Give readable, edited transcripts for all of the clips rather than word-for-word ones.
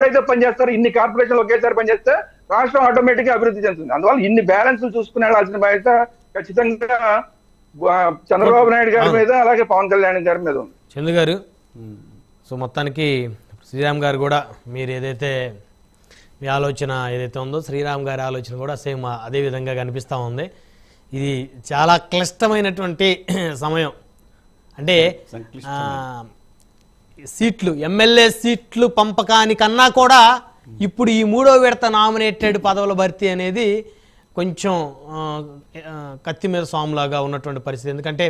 ఎవరైతే పనిచేస్తారో ఇన్ని కార్పొరేషన్లు ఒకేసారి పనిచేస్తే రాష్ట్రం ఆటోమేటిక్ గా అభివృద్ధి చెందుతుంది. అందువల్ల ఇన్ని బ్యాలెన్స్ చూసుకుని వెళ్ళాల్సిన బాధ్యత ఖచ్చితంగా చంద్రబాబు నాయుడు గారి మీద అలాగే పవన్ కళ్యాణ్ గారి మీద ఉంది. చంద్ర గారు, సో మొత్తానికి శ్రీరామ్ గారు కూడా మీరు ఏదైతే మీ ఆలోచన ఏదైతే ఉందో శ్రీరామ్ గారి ఆలోచన కూడా సేమ్ అదే విధంగా కనిపిస్తూ ఉంది. ఇది చాలా క్లిష్టమైనటువంటి సమయం. అంటే సీట్లు ఎమ్మెల్యే సీట్లు పంపకానికన్నా కూడా ఇప్పుడు ఈ 3వ విడత నామినేటెడ్ పదవుల భర్తీ అనేది కొంచెం కత్తి మీద సాములాగా ఉన్నటువంటి పరిస్థితి. ఎందుకంటే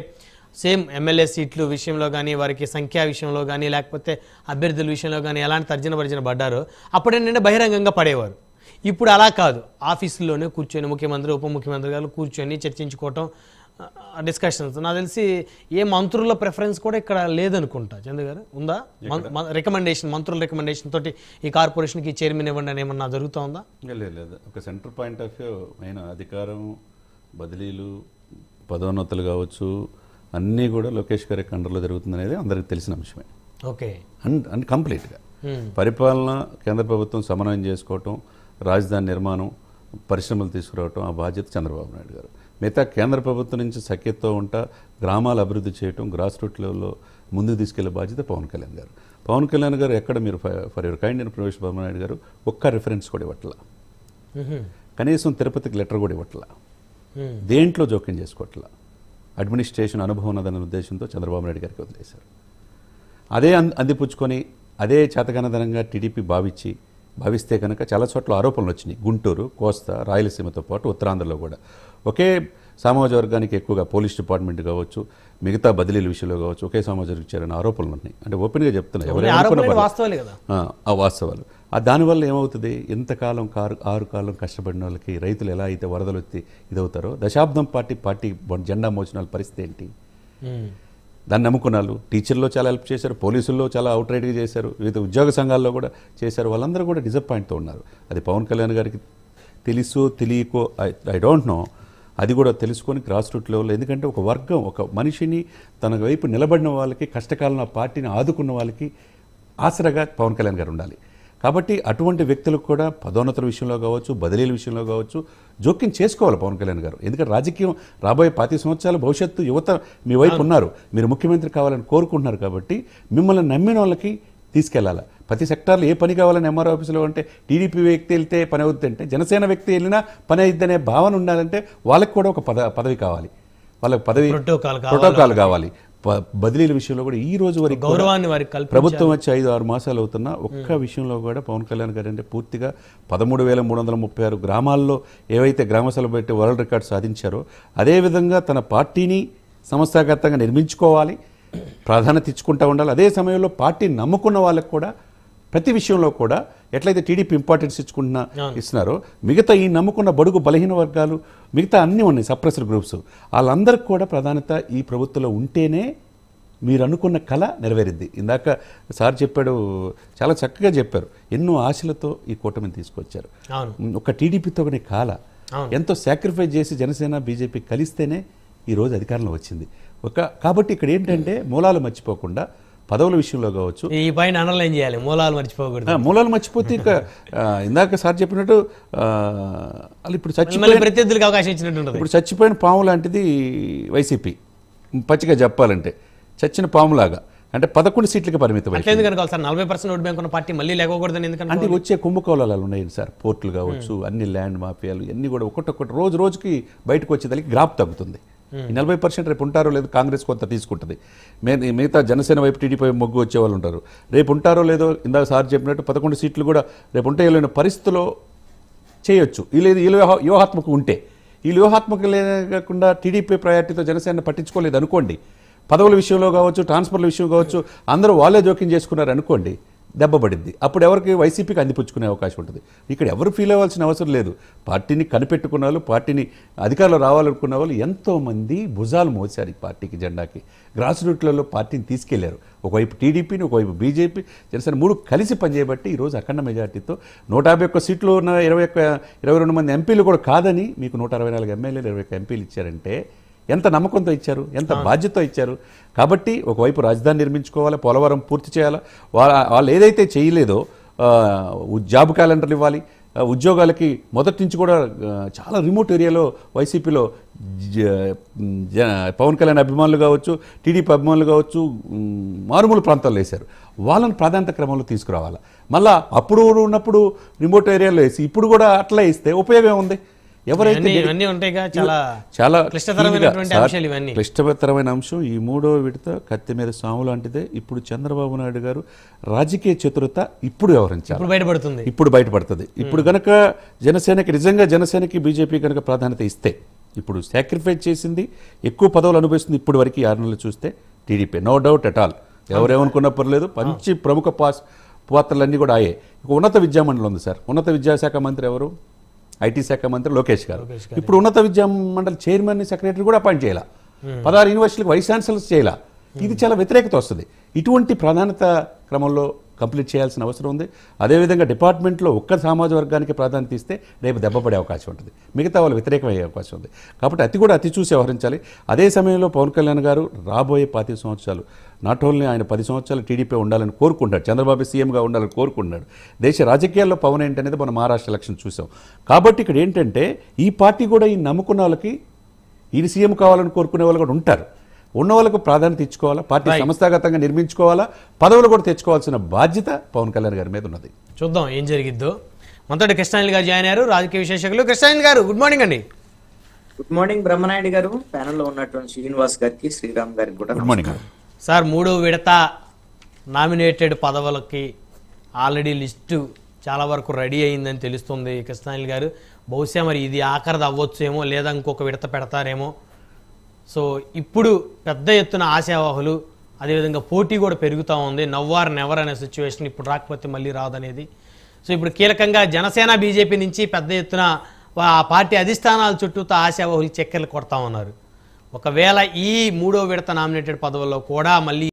సేమ్ ఎమ్మెల్యే సీట్లు విషయంలో కానీ వారికి సంఖ్యా విషయంలో కానీ లేకపోతే అభ్యర్థుల విషయంలో కానీ ఎలాంటి తర్జన పడ్డారో అప్పుడేంటంటే బహిరంగంగా పడేవారు. ఇప్పుడు అలా కాదు, ఆఫీసుల్లోనే కూర్చొని ముఖ్యమంత్రి ఉప ముఖ్యమంత్రి గారు కూర్చొని చర్చించుకోవటం, డిస్కషన్స్. నాకు తెలిసి ఏ మంత్రుల ప్రిఫరెన్స్ కూడా ఇక్కడ లేదనుకుంటా. చంద్ర గారు ఉందా? రికమెండేషన్, మంత్రుల రికమెండేషన్ తోటి ఈ కార్పొరేషన్కి చైర్మన్ ఇవ్వండి అని ఏమన్నా జరుగుతూ ఉందా? లేదు. ఒక centre point of view main అధికారం, బదిలీలు, పదోన్నతులు కావచ్చు అన్నీ కూడా లోకేష్ గారి కంట్రోల్లో జరుగుతుంది అనేది అందరికి తెలిసిన అంశమే. ఓకే. అండ్ కంప్లీట్గా పరిపాలన కేంద్ర ప్రభుత్వం సమన్వయం చేసుకోవటం, రాజధాని నిర్మాణం, పరిశ్రమలు తీసుకురావటం ఆ బాధ్యత చంద్రబాబు నాయుడు గారు. మిగతా కేంద్ర ప్రభుత్వం నుంచి సఖ్యతతో ఉంటా గ్రామాలు అభివృద్ధి చేయటం, గ్రాస్ రూట్ లెవెల్లో ముందుకు తీసుకెళ్లే బాధ్యత పవన్ కళ్యాణ్ గారు. పవన్ కళ్యాణ్ గారు ఎక్కడ మీరు for your kind in Pravesh Babu Naidu గారు ఒక్క రిఫరెన్స్ కూడా ఇవ్వట్లా, కనీసం తిరుపతికి లెటర్ కూడా ఇవ్వట్లా, దేంట్లో జోక్యం చేసుకోవట్లా. అడ్మినిస్ట్రేషన్ అనుభవం ఉన్నదనే ఉద్దేశంతో చంద్రబాబు నాయుడు గారికి వదిలేశారు. అదే అందిపుచ్చుకొని అదే చేతకనదనంగా టీడీపీ భావిస్తే కనుక చాలా చోట్ల ఆరోపణలు వచ్చినాయి. గుంటూరు, కోస్తా, రాయలసీమతో పాటు ఉత్తరాంధ్రలో కూడా ఒకే సామాజిక వర్గానికి ఎక్కువగా పోలీస్ డిపార్ట్మెంట్ కావచ్చు, మిగతా బదిలీల విషయంలో కావచ్చు ఒకే సామాజిక ఇచ్చారని ఆరోపణలు ఉన్నాయి. అంటే ఓపెన్గా చెప్తున్నారు ఆ వాస్తవాలు. దానివల్ల ఏమవుతుంది, ఎంతకాలం 6 కాలం కష్టపడిన వాళ్ళకి, రైతులు ఎలా అయితే వరదలు వచ్చి ఇదవుతారో, దశాబ్దం పార్టీ జెండా మోచిన పరిస్థితి ఏంటి? దాన్ని నమ్ముకున్నారు. టీచర్లో చాలా హెల్ప్ చేశారు, పోలీసుల్లో చాలా అవుట్ రైట్గా చేశారు, వివిధ ఉద్యోగ సంఘాల్లో కూడా చేశారు. వాళ్ళందరూ కూడా డిసప్పాయింట్తో ఉన్నారు. అది పవన్ కళ్యాణ్ గారికి తెలుసో తెలియకో ఐ డోంట్ నో, అది కూడా తెలుసుకొని గ్రాస్ రూట్ లెవెల్లో, ఎందుకంటే ఒక వర్గం, ఒక మనిషిని తన వైపు నిలబడిన వాళ్ళకి, కష్టకాలంలో ఆ పార్టీని ఆదుకున్న వాళ్ళకి ఆసరాగా పవన్ కళ్యాణ్ గారు ఉండాలి. కాబట్టి అటువంటి వ్యక్తులకు కూడా పదోన్నతుల విషయంలో కావచ్చు, బదిలీల విషయంలో కావచ్చు జోక్యం చేసుకోవాలి పవన్ కళ్యాణ్ గారు. ఎందుకంటే రాజకీయం రాబోయే 25 సంవత్సరాల భవిష్యత్తు యువత మీ వైపు ఉన్నారు, మీరు ముఖ్యమంత్రి కావాలని కోరుకుంటున్నారు. కాబట్టి మిమ్మల్ని నమ్మిన వాళ్ళకి తీసుకెళ్లాలి. ప్రతి సెక్టార్లో ఏ పని కావాలని ఎంఆర్ఓ ఆఫీసులో అంటే టీడీపీ వ్యక్తి వెళ్తే పని అవుద్ది అంటే, జనసేన వ్యక్తి వెళ్ళినా పని అయిద్దనే భావన ఉండాలంటే వాళ్ళకి కూడా ఒక పదవి కావాలి, వాళ్ళకి పదవి ప్రోటోకాల్ కావాలి. బదిలీల విషయంలో కూడా ఈ రోజు వరకు గౌరవాన్ని ప్రభుత్వం వచ్చి 5-6 మాసాలు అవుతున్నా ఒక్క విషయంలో కూడా పవన్ కళ్యాణ్ గారు అంటే పూర్తిగా 13,336 గ్రామాల్లో ఏవైతే గ్రామసభలు పెట్టి వరల్డ్ రికార్డ్ సాధించారో అదేవిధంగా తన పార్టీని సంస్థాగతంగా నిర్మించుకోవాలి, ప్రాధాన్యత ఇచ్చుకుంటూ ఉండాలి. అదే సమయంలో పార్టీని నమ్ముకున్న వాళ్ళకి కూడా ప్రతి విషయంలో కూడా ఎట్లయితే టీడీపీ ఇంపార్టెన్స్ ఇస్తున్నారో మిగతా ఈ నమ్ముకున్న బడుగు బలహీన వర్గాలు మిగతా అన్నీ ఉన్నాయి, సప్రెస్డ్ గ్రూప్స్, వాళ్ళందరికీ కూడా ప్రాధాన్యత ఈ ప్రభుత్వంలో ఉంటేనే మీరు అనుకున్న కళ నెరవేరిద్ది. ఇందాక సార్ చెప్పాడు, చాలా చక్కగా చెప్పారు. ఎన్నో ఆశలతో ఈ కూటమిని తీసుకొచ్చారు. ఒక టీడీపీతో కానీ కాల ఎంతో సాక్రిఫైస్ చేసి జనసేన బీజేపీ కలిస్తేనే ఈరోజు అధికారంలో వచ్చింది. కాబట్టి ఇక్కడ ఏంటంటే మూలాలు మర్చిపోకుండా పదవుల విషయంలో కావచ్చు ఈ పైన అనలైన్ చేయాలి, మూలాలు మర్చిపోకూడదు. మూలాలు మర్చిపోతే ఇక ఇందాక సార్ చెప్పినట్టు ఇప్పుడు ప్రత్యర్థులకు అవకాశం ఇచ్చినట్టు ఇప్పుడు చచ్చిపోయిన పాము లాంటిది వైసీపీ. పచ్చిగా చెప్పాలంటే చచ్చిన పాములాగా, అంటే 11 సీట్లకి పరిమితం. 40% ఓటు బ్యాంక్ ఉన్న పార్టీ మళ్ళీ లేకూడదని ఎందుకంటే అంటే వచ్చే కుంభకోణాలు ఉన్నాయి సార్, పోర్టులు కావచ్చు, అన్ని ల్యాండ్ మాఫియాలు ఇవన్నీ కూడా ఒక్కొక్కటి రోజుకి బయటకు వచ్చేదానికి గ్రాఫ్ తగ్గుతుంది. ఈ 40% రేపు ఉంటారో లేదో కాంగ్రెస్ కొంత తీసుకుంటుంది, మిగతా జనసేన వైపు టీడీపీ మొగ్గు వచ్చే వాళ్ళు ఉంటారు. రేపు ఉంటారో లేదో ఇందాక సార్ చెప్పినట్టు 11 సీట్లు కూడా రేపు ఉంటాయో లేని పరిస్థితిలో చేయొచ్చు. వీళ్ళు వ్యూహాత్మక ఉంటే, వీళ్ళు వ్యూహాత్మక లేకుండా టీడీపీ ప్రయారిటీతో జనసేన పట్టించుకోలేదు అనుకోండి, పదవుల విషయంలో కావచ్చు, ట్రాన్స్ఫర్ల విషయం కావచ్చు, అందరూ వాళ్ళే జోక్యం చేసుకున్నారు అనుకోండి, దెబ్బపడింది. అప్పుడు ఎవరికి వైసీపీకి అందిపుచ్చుకునే అవకాశం ఉంటుంది. ఇక్కడ ఎవరు ఫీల్ అవ్వాల్సిన అవసరం లేదు. పార్టీని కనిపెట్టుకున్న వాళ్ళు, పార్టీని అధికారంలో రావాలనుకున్న వాళ్ళు ఎంతోమంది భుజాలు మోసారు ఈ పార్టీకి, జెండాకి. గ్రాస్ రూట్లలో పార్టీని తీసుకెళ్లారు. ఒకవైపు టీడీపీని, ఒకవైపు బీజేపీ, జనసేన 3 కలిసి పనిచేయబట్టి ఈరోజు అఖండ మెజార్టీతో 151 సీట్లు ఉన్న 22 మంది ఎంపీలు కూడా కాదని మీకు 164 ఎమ్మెల్యేలు 21 ఎంపీలు ఇచ్చారంటే ఎంత నమ్మకంతో ఇచ్చారు, ఎంత బాధ్యతతో ఇచ్చారు. కాబట్టి ఒకవైపు రాజధాని నిర్మించుకోవాలి, పోలవరం పూర్తి చేయాలి, వాళ్ళు ఏదైతే చేయలేదో జాబ్ క్యాలెండర్లు ఇవ్వాలి, ఉద్యోగాలకి మొదటి నుంచి కూడా చాలా రిమోట్ ఏరియాలో వైసీపీలో పవన్ కళ్యాణ్ అభిమానులు కావచ్చు, టీడీపీ అభిమానులు కావచ్చు, మారుమూల ప్రాంతాల్లో వేశారు. వాళ్ళని ప్రాధాన్యత క్రమంలో తీసుకురావాలి. మళ్ళా అప్పుడు ఉన్నప్పుడు రిమోట్ ఏరియాలో వేసి ఇప్పుడు కూడా అట్లా ఇస్తే ఉపయోగం ఉంది. ఎవరైతే చాలా క్లిష్టతరమైన అంశం ఈ మూడో విడత కత్తి మీద సాము లాంటిదే. ఇప్పుడు చంద్రబాబు నాయుడు గారు రాజకీయ చతురత ఇప్పుడు వ్యవహరించాలి, ఇప్పుడు బయటపడుతుంది. ఇప్పుడు కనుక జనసేనకి బీజేపీ కనుక ప్రాధాన్యత ఇస్తే, ఇప్పుడు సాక్రిఫైస్ చేసింది ఎక్కువ పదవులు అనుభవిస్తుంది ఇప్పుడు వరకు 6 నెలలు చూస్తే TDP, no doubt at all. ఎవరేమనుకున్నా పర్లేదు, మంచి ప్రముఖ పాత్రలన్నీ కూడా అయ్యాయి. ఉన్నత విద్యామండలి ఉంది సార్, ఉన్నత విద్యాశాఖ మంత్రి ఎవరు? ఐటీ శాఖ మంత్రి లోకేష్ గారు. ఇప్పుడు ఉన్నత విద్యా మండలి చైర్మన్, సెక్రటరీ కూడా అపాయింట్ చేయాల, 16 యూనివర్సిటీలకు వైస్ ఛాన్సలర్స్ చేయాల. ఇది చాలా వ్యతిరేకత వస్తుంది. ఇటువంటి ప్రాధాన్యత క్రమంలో కంప్లీట్ చేయాల్సిన అవసరం ఉంది. అదేవిధంగా డిపార్ట్మెంట్లో ఒక్క సామాజిక వర్గానికి ప్రాధాన్యత ఇస్తే రేపు దెబ్బపడే అవకాశం ఉంటుంది, మిగతా వాళ్ళు వ్యతిరేకమయ్యే అవకాశం ఉంది. కాబట్టి అతి చూసి వ్యవహరించాలి. అదే సమయంలో పవన్ కళ్యాణ్ గారు రాబోయే 25 సంవత్సరాలు నాట్ ఓన్లీ ఆయన 10 సంవత్సరాలు టీడీపీ ఉండాలని కోరుకుంటాడు, చంద్రబాబు సీఎంగా ఉండాలని కోరుకుంటున్నాడు. దేశ రాజకీయాల్లో పవన్ ఏంటనేది మనం మహారాష్ట్ర ఎలక్షన్ చూసాం. కాబట్టి ఇక్కడ ఏంటంటే ఈ పార్టీ కూడా ఈ నమ్ముకున్న వాళ్ళకి ఈయన సీఎం కావాలని కోరుకునే వాళ్ళు కూడా ఉంటారు. ఉన్న వాళ్ళకు ప్రాధాన్యత ఇచ్చుకోవాలా, పార్టీ సంస్థాగతంగా నిర్మించుకోవాలా, పదవులు కూడా తెచ్చుకోవాల్సిన బాధ్యత పవన్ కళ్యాణ్ గారి మీద ఉన్నది. చూద్దాం ఏం జరిగిద్దో. మనతో కృష్ణాయిల్ గారు జాయిన్ అయ్యారు, రాజకీయ విశేషకులు. కృష్ణాయిల్ గారు గుడ్ మార్నింగ్ అండి. గుడ్ మార్నింగ్ బ్రహ్మనాయుడు గారు, ప్యానెల్లో ఉన్నటువంటి శ్రీనివాస్ గారికి, శ్రీరామ్ గారికి కూడా గుడ్ మార్నింగ్ సార్. 3వ విడత నామినేటెడ్ పదవులకి ఆల్రెడీ లిస్టు చాలా వరకు రెడీ అయిందని తెలుస్తుంది కృష్ణాయిల్ గారు. బహుశా మరి ఇది ఆఖరిది అవ్వచ్చేమో, లేదా ఇంకొక విడత పెడతారేమో. సో ఇప్పుడు పెద్ద ఎత్తున ఆశావాహులు, అదేవిధంగా పోటీ కూడా పెరుగుతూ ఉంది. నవ్వార్ నెవర్ అనే సిచ్యువేషన్, ఇప్పుడు రాకపోతే మళ్ళీ రాదనేది. సో ఇప్పుడు కీలకంగా జనసేన బీజేపీ నుంచి పెద్ద ఎత్తున ఆ పార్టీ అధిష్టానాల చుట్టూతో ఆశావాహులు చక్కెర్లు కొడతా ఉన్నారు. ఒకవేళ ఈ 3వ విడత నామినేటెడ్ పదవుల్లో కూడా మళ్ళీ